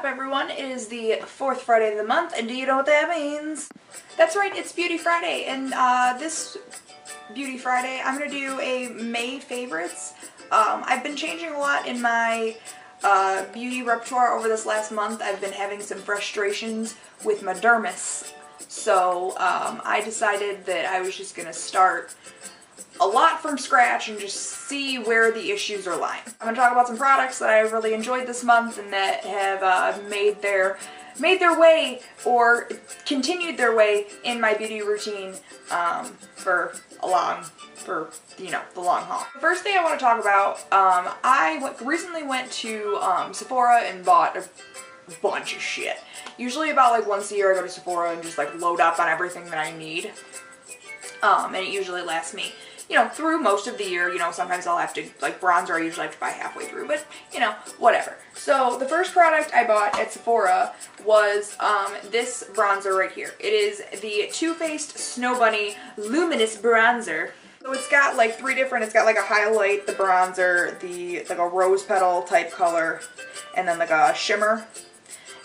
up, everyone? It is the 4th Friday of the month, and do you know what that means? That's right, it's Beauty Friday, and this Beauty Friday, I'm going to do a May favorites. I've been changing a lot in my beauty repertoire over this last month. I've been having some frustrations with my dermis, so I decided that I was just going to start a lot from scratch and just see where the issues are lying. I'm going to talk about some products that I really enjoyed this month and that have made their way or continued their way in my beauty routine for the long haul. The first thing I want to talk about, I recently went to Sephora and bought a bunch of shit. Usually about like once a year I go to Sephora and just like load up on everything that I need. And it usually lasts me, you know, through most of the year. You know, sometimes I'll have to, like bronzer I usually have to buy halfway through, but you know, whatever. So the first product I bought at Sephora was this bronzer right here. It is the Too Faced Snow Bunny Luminous Bronzer. So it's got like it's got like a highlight, the bronzer, like a rose petal type color, and then like a shimmer.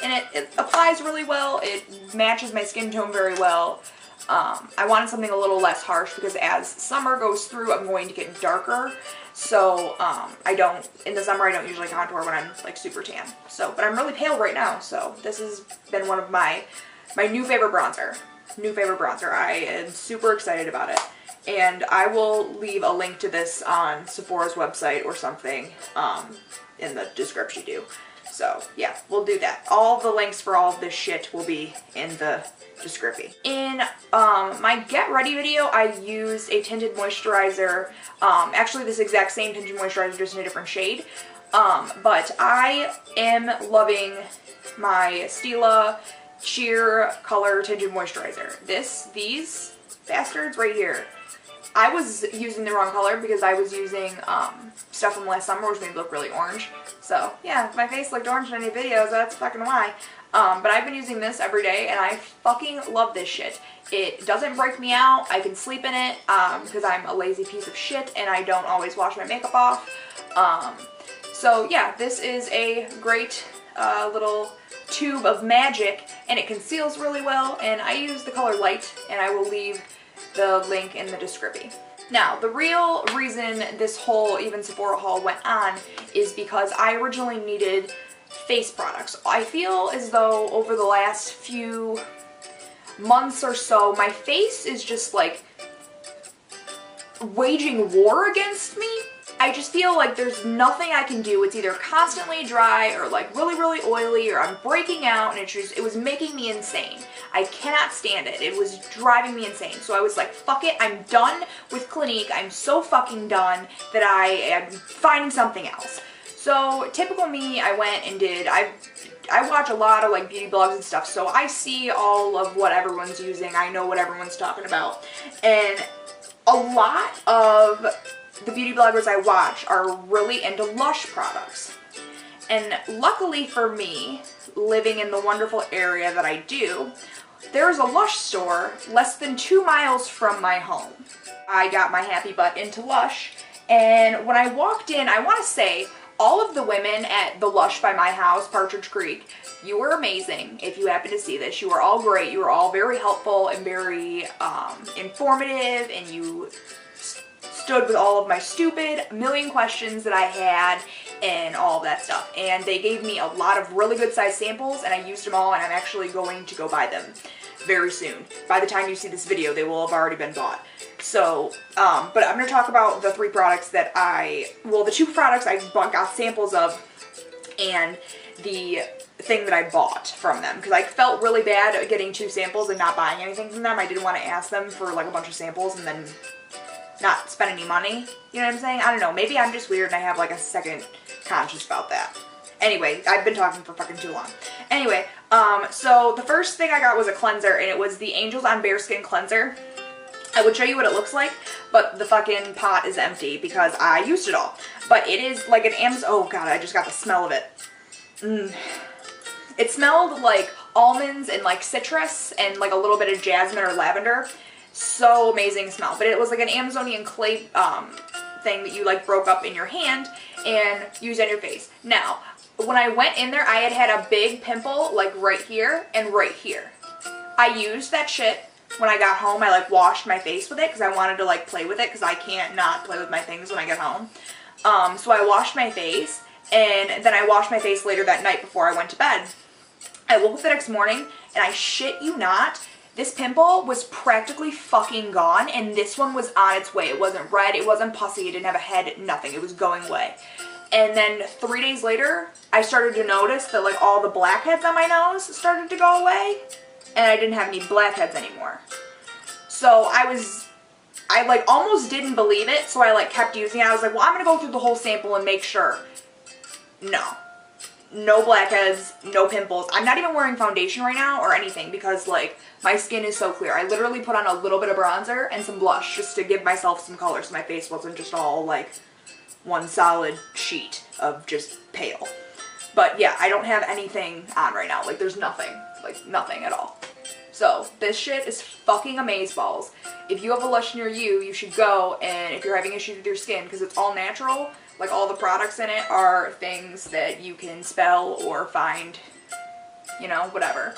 And it applies really well. It matches my skin tone very well. I wanted something a little less harsh because as summer goes through, I'm going to get darker. So, in the summer I don't usually contour when I'm like super tan. So, but I'm really pale right now, so this has been one of my new favorite bronzer. I am super excited about it. And I will leave a link to this on Sephora's website or something, in the description too. So, yeah, we'll do that. All the links for all of this shit will be in the description. In my Get Ready video, I used a tinted moisturizer. Actually, this exact same tinted moisturizer, just in a different shade. But I am loving my Stila Sheer Color Tinted Moisturizer. These bastards right here. I was using the wrong color because I was using stuff from last summer, which made me look really orange. So, yeah, if my face looked orange in any videos, that's fucking why. But I've been using this every day, and I fucking love this shit. It doesn't break me out. I can sleep in it, because I'm a lazy piece of shit, and I don't always wash my makeup off. So, yeah, this is a great little tube of magic, and it conceals really well, and I use the color Light, and I will leave the link in the description. Now, the real reason this whole even Sephora haul went on is because I originally needed face products. I feel as though over the last few months or so, my face is just like waging war against me. I just feel like there's nothing I can do. It's either constantly dry or like really, really oily, or I'm breaking out, and it was making me insane. I cannot stand it. It was driving me insane. So I was like, fuck it, I'm done with Clinique. I'm so fucking done that I am finding something else. So typical me, I went and I watch a lot of like beauty blogs and stuff, so I see all of what everyone's using. I know what everyone's talking about. And a lot of the beauty bloggers I watch are really into Lush products. And luckily for me, living in the wonderful area that I do, there's a Lush store less than 2 miles from my home. I got my happy butt into Lush, and when I walked in, I want to say, all of the women at the Lush by my house, Partridge Creek, you were amazing. If you happen to see this, you were all great. You were all very helpful and very informative, and you stood with all of my stupid million questions that I had and all of that stuff. And they gave me a lot of really good size samples, and I used them all, and I'm actually going to go buy them very soon. By the time you see this video, they will have already been bought. So, but I'm going to talk about the 3 products that the 2 products I got samples of, and the thing that I bought from them, because I felt really bad at getting 2 samples and not buying anything from them. I didn't want to ask them for like a bunch of samples and then not spend any money. You know what I'm saying? I don't know. Maybe I'm just weird and I have like a second conscience about that. Anyway, I've been talking for fucking too long. Anyway, so the first thing I got was a cleanser, and it was the Angels on Bare Skin Cleanser. I would show you what it looks like, but the fucking pot is empty because I used it all. But it is like an oh god, I just got the smell of it. It smelled like almonds and like citrus and like a little bit of jasmine or lavender. So amazing smell. But it was like an Amazonian clay thing that you like broke up in your hand and used on your face. Now, when I went in there, I had a big pimple like right here and right here. I used that shit when I got home. I like washed my face with it because I wanted to like play with it because I can't not play with my things when I get home. So I washed my face, and then I washed my face later that night before I went to bed. I woke up the next morning, and I shit you not, this pimple was practically fucking gone, and this one was on its way. It wasn't red, it wasn't pussy, it didn't have a head, nothing. It was going away. And then 3 days later, I started to notice that like all the blackheads on my nose started to go away, and I didn't have any blackheads anymore. So I like almost didn't believe it, so I like kept using it. I was like, well, I'm gonna go through the whole sample and make sure. No blackheads, no pimples. I'm not even wearing foundation right now or anything because like my skin is so clear. I literally put on a little bit of bronzer and some blush just to give myself some color so my face wasn't just all like one solid sheet of just pale. But yeah, I don't have anything on right now. Like there's nothing, like nothing at all. So this shit is fucking amazeballs. If you have a Lush near you, you should go, and if you're having issues with your skin, because it's all natural, like all the products in it are things that you can spell or find, you know, whatever.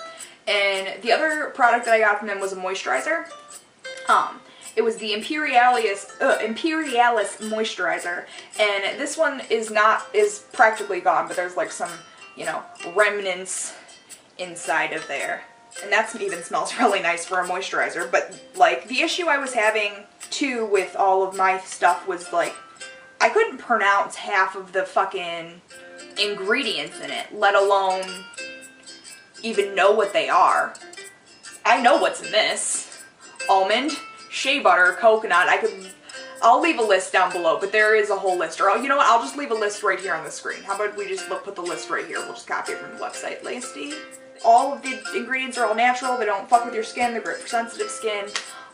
And the other product that I got from them was a moisturizer. It was the Imperialis moisturizer, and this one is practically gone, but there's like some, you know, remnants inside of there. And that even smells really nice for a moisturizer. But like the issue I was having too with all of my stuff was like I couldn't pronounce half of the fucking ingredients in it, let alone even know what they are. I know what's in this. Almond, shea butter, coconut. I'll leave a list down below, but there is a whole list. Or you know what, I'll just leave a list right here on the screen. How about we just put the list right here. We'll just copy it from the website. Lasty. All of the ingredients are all natural. They don't fuck with your skin. They're great for sensitive skin.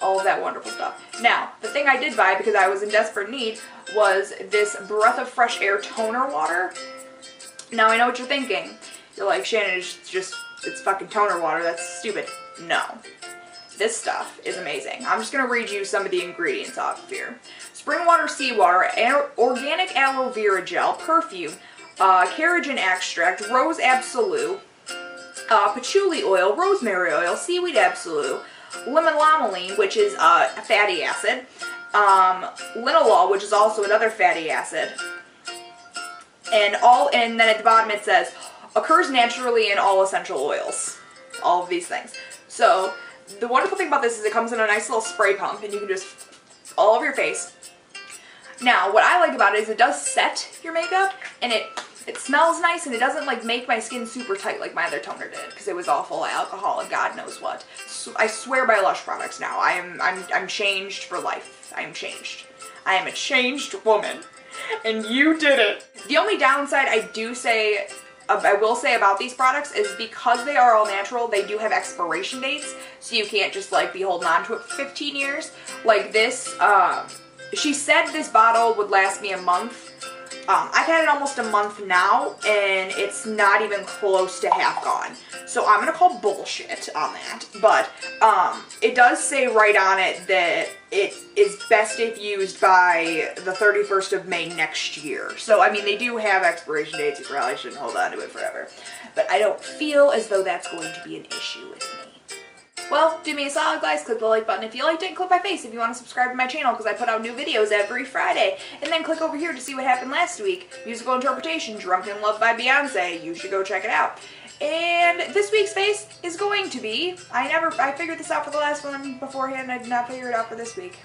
All of that wonderful stuff. Now, the thing I did buy because I was in desperate need was this Breath of Fresh Air toner water. Now, I know what you're thinking. You're like, Shannon, it's fucking toner water. That's stupid. No. This stuff is amazing. I'm just going to read you some of the ingredients off of here. Spring water, seawater, organic aloe vera gel, perfume, carrageen extract, rose absolute, patchouli oil, rosemary oil, seaweed absolute, lemon lanolin, which is a fatty acid, linalool, which is also another fatty acid, and then at the bottom it says, occurs naturally in all essential oils. All of these things. So, the wonderful thing about this is it comes in a nice little spray pump, and you can just, all over your face. Now, what I like about it is it does set your makeup, and it smells nice, and it doesn't like make my skin super tight like my other toner did, because it was all full of alcohol and God knows what. So I swear by Lush products now. I'm changed for life. I am changed. I am a changed woman, and you did it. The only downside I will say about these products is because they are all natural, they do have expiration dates, so you can't just like be holding on to it for 15 years. Like this, she said this bottle would last me a month. I've had it almost a month now, and it's not even close to half gone. So I'm going to call bullshit on that. But it does say right on it that it is best if used by the 31st of May next year. So, I mean, they do have expiration dates. You probably shouldn't hold on to it forever. But I don't feel as though that's going to be an issue with me. Well, do me a solid, guys. Click the like button if you liked it, and click my face if you want to subscribe to my channel, because I put out new videos every Friday. And then click over here to see what happened last week. Musical interpretation, Drunk in Love by Beyonce. You should go check it out. And this week's face is going to be, I figured this out for the last one beforehand, I did not figure it out for this week.